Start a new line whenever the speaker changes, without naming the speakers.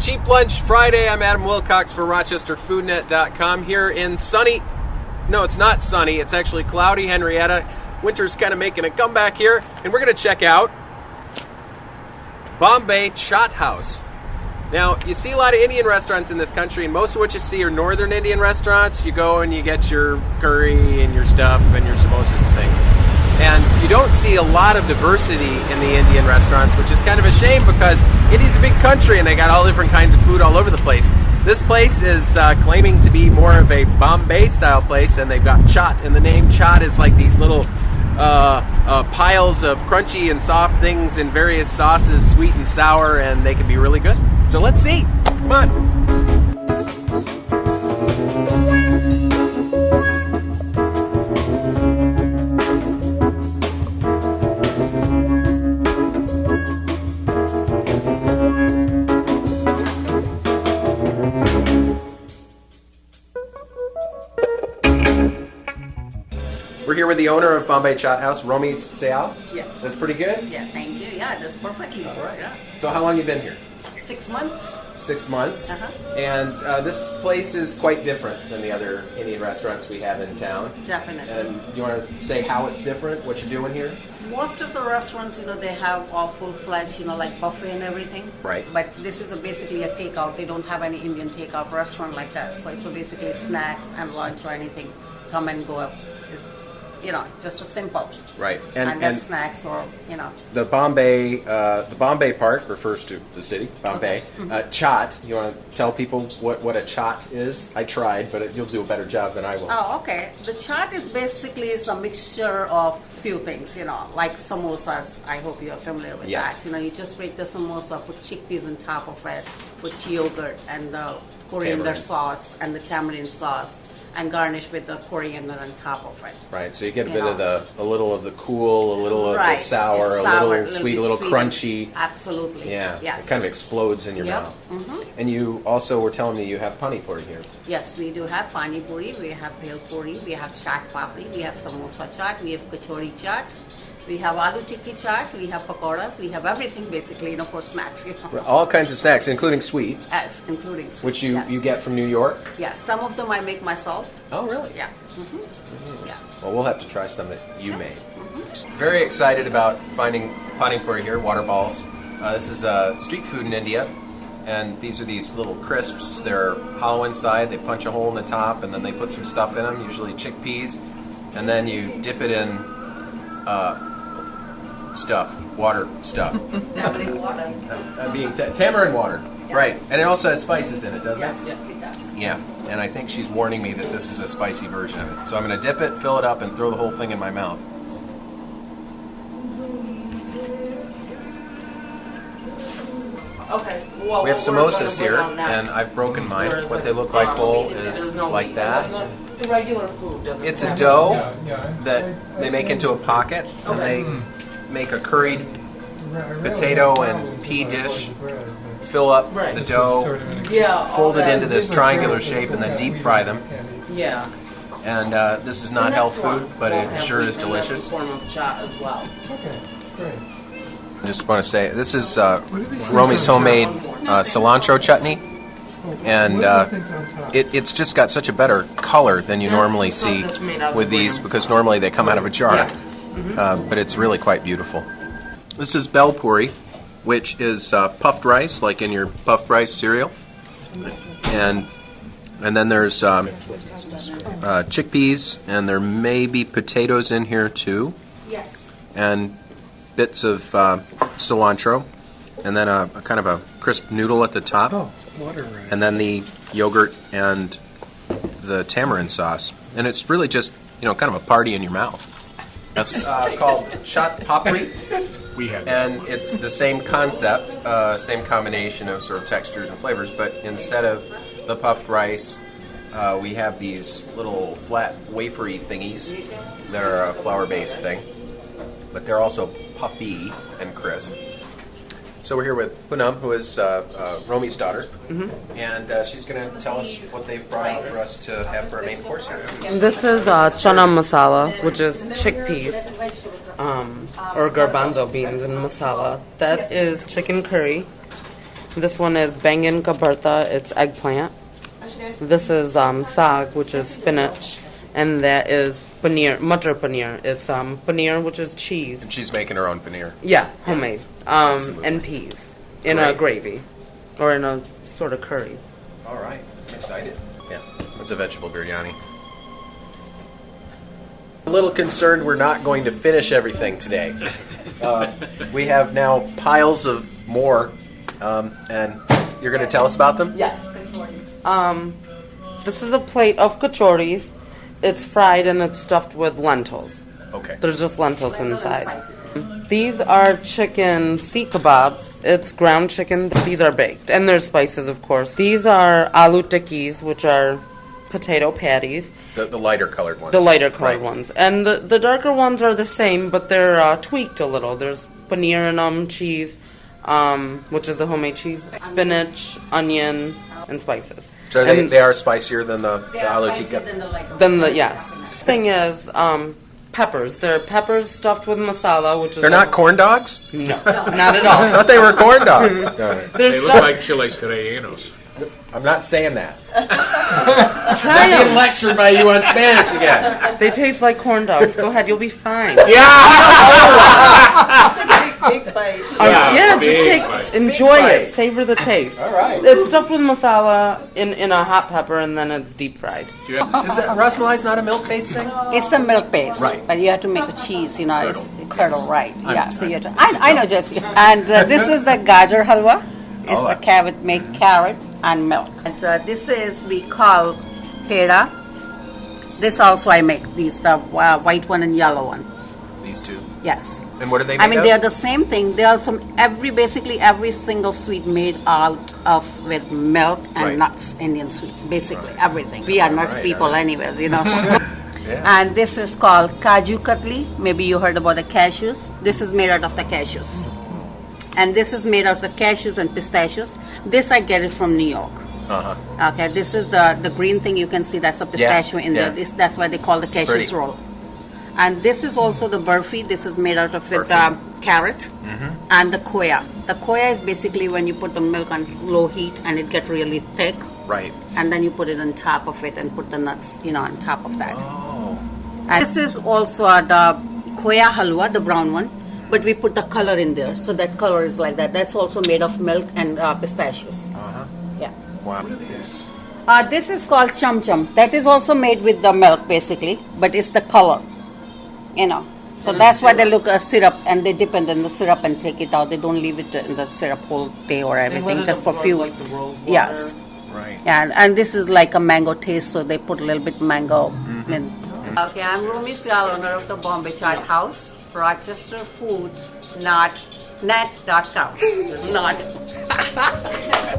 Cheap Lunch Friday. I'm Adam Wilcox for RochesterFoodNet.com here in sunny, no, it's not sunny, it's actually cloudy Henrietta. Winter's kind of making a comeback here, and we're going to check out Bombay Chaat House. Now, you see a lot of Indian restaurants in this country, and most of what you see are northern Indian restaurants. You go and you get your curry and your stuff and your samosas and things. And you don't see a lot of diversity in the Indian restaurants, which is kind of a shame because India's a big country and they got all different kinds of food all over the place. This place is claiming to be more of a Bombay-style place, and they've got chaat in the name. Chaat is like these little piles of crunchy and soft things in various sauces, sweet and sour, and they can be really good. So let's see. Come on. We're here with the owner of Bombay Chaat House, Romi Sayal.
Yes.
That's pretty good?
Yeah, thank you. Yeah, that's perfectly.
All right.
Yeah.
So how long you been here?
6 months.
6 months.
Uh-huh.
And this place is quite different than the other Indian restaurants we have in town.
Definitely.
And you want to say how it's different, what you're doing here?
Most of the restaurants, they have all full-fledged, like buffet and everything.
Right.
But this is basically a takeout. They don't have any Indian takeout restaurant like that. So it's basically snacks and lunch or anything. Come and go up. It's, just a simple.
Right.
And snacks or,
The Bombay part refers to the city, Bombay.
Okay. Mm-hmm.
Chaat, you want to tell people what a chaat is? I tried, but you'll do a better job than I will.
Oh, okay. The chaat is basically a mixture of few things, like samosas. I hope you're familiar with
Yes.
that. You just break the samosa, put chickpeas on top of it, put yogurt and the coriander
Tamarind.
sauce and the tamarind sauce, and garnish with the coriander on top of it.
Right, so you get a bit of a little of the cool, a little of the sour,
It's
a little
bit
sweet, a little
sweet.
crunchy.
Absolutely.
Yeah,
Yes.
it kind of explodes in your
Yep.
mouth.
Mm-hmm.
And you also were telling me you have pani puri here.
Yes, we do have pani puri, we have bhel puri, we have chaat papri, we have samosa chaat, we have kachori chaat, we have aloo tikki chaat, we have pakoras, we have everything basically, for snacks.
All kinds of snacks, including sweets.
Yes, including sweets.
Which
yes.
you get from New York?
Yes, some of them I make myself.
Oh, really?
Yeah. Mm-hmm. Yeah.
Well, we'll have to try some that you made. Very excited about finding pani puri here, water balls. This is street food in India, and these are these little crisps. They're hollow inside. They punch a hole in the top, and then they put some stuff in them, usually chickpeas, and then you dip it in water stuff.
Tamarind water.
Tamarind water.
Yes.
Right, and it also has spices in it, doesn't
Yes,
it?
it does.
Yeah, and I think she's warning me that this is a spicy version of it. So I'm going to dip it, fill it up, and throw the whole thing in my mouth.
Okay. Well,
We have
what we're
samosas
gonna
here,
bring on next.
and I've broken mine.
Where is
What
it?
they look like whole
There's
is
no
like
meat.
that.
The regular food doesn't.
It's a
have
dough that they make into a pocket, and
Okay.
they make a curried potato and pea dish, fill up
Right.
the dough,
meat. Yeah. all
fold it
that.
into this triangular shape, and then deep fry them.
Yeah.
And this is not
The
health
next one
food, but
won't
it
have
sure
wheat,
is
and
delicious.
That's a form of chaat as well.
Okay, great.
I just want to say, this is Romi's homemade cilantro chutney, and it's just got such a better color than you
That's
normally
the stuff
see
that's made out of
with
the
these,
grams.
because normally they come out of a jar.
Yeah.
But it's really quite beautiful. This is bel puri, which is puffed rice, like in your puffed rice cereal, and then there's chickpeas, and there may be potatoes in here too,
Yes.
and bits of cilantro, and then a kind of a crisp noodle at the top, and then the yogurt and the tamarind sauce, and it's really just kind of a party in your mouth. That's called chaat papri, and it's the same concept, same combination of sort of textures and flavors, but instead of the puffed rice, we have these little flat wafery thingies that are a flour-based thing, but they're also puffy and crisp. So we're here with Poonam, who is Romi's daughter, and she's going to tell us what they've brought out for us to have for our main course here.
This is chana masala, which is chickpeas, or garbanzo beans in masala. That is chicken curry. This one is bangan ka bharta. It's eggplant. This is saag, which is spinach, and that is paneer, matar paneer. It's paneer, which is cheese.
And she's making her own paneer.
Yeah, homemade. And peas in a gravy or in a sort of curry.
All right, I'm excited. Yeah, it's a vegetable biryani. A little concerned we're not going to finish everything today. We have now piles of more, and you're going to tell us about them?
Yes. This is a plate of kachoris. It's fried and it's stuffed with lentils.
Okay.
There's just lentils inside. These are chicken seekh kebabs. It's ground chicken. These are baked. And there's spices, of course. These are aloo tikkis, which are potato patties.
The lighter colored ones.
The lighter colored
Right.
ones. And the darker ones are the same, but they're tweaked a little. There's paneer in them, cheese, which is the homemade cheese, spinach, onion, and spices.
So they are spicier than the aloo tikka?
Yes. Thing is, peppers. They're peppers stuffed with masala, which is...
They're not corn dogs?
No, not at all.
I thought they were corn dogs.
They look like chiles rellenos.
I'm not saying that.
Try
I'm being
them.
lectured by you on Spanish again.
They taste like corn dogs. Go ahead, you'll be fine.
Big bite.
Just
big bite.
enjoy
Big
it.
bite.
Savor the taste.
All right.
It's stuffed with masala in a hot pepper, and then it's deep fried.
Is that rasmalai not a milk-based thing?
It's a milk base,
Right.
but you have to make a cheese, it's curdle, right? Yeah, so you have to. I know, Jesse. And this is the gajar halwa. It's a carrot and milk. And this is we call peda. This also I make. These the white one and yellow one.
These two.
Yes.
And what do they make
I mean,
of?
they are the same thing. They also basically every single sweet made out of with milk and
Right.
nuts. Indian sweets, basically everything. We are nuts
Right,
people,
all right.
anyways. So.
Yeah.
And this is called kaju katli. Maybe you heard about the cashews. This is made out of the cashews. And this is made out of the cashews and pistachios. This I get it from New York.
Uh-huh.
Okay, this is the green thing you can see. That's a pistachio in
yeah.
there. That's why they call the cashews
pretty.
roll. And this is also the burfi. This is made out of carrot and the koya. The koya is basically when you put the milk on low heat and it gets really thick.
Right.
And then you put it on top of it and put the nuts, on top of that.
Oh.
And this is also the koya halwa, the brown one, but we put the color in there, so that color is like that. That's also made of milk and pistachios.
Uh-huh.
Yeah.
Wow.
This is called chum chum. That is also made with the milk, basically, but it's the color, So that's why they look syrup, and they dip it in the syrup and take it out. They don't leave it in the syrup whole day or everything, just for few.
Like the rose water.
Yes.
Right.
And this is like a mango taste, so they put a little bit mango in. Okay, I'm Rumi Sial, owner of the Bombay Chaat House, Rochester Food, not net.com. Not.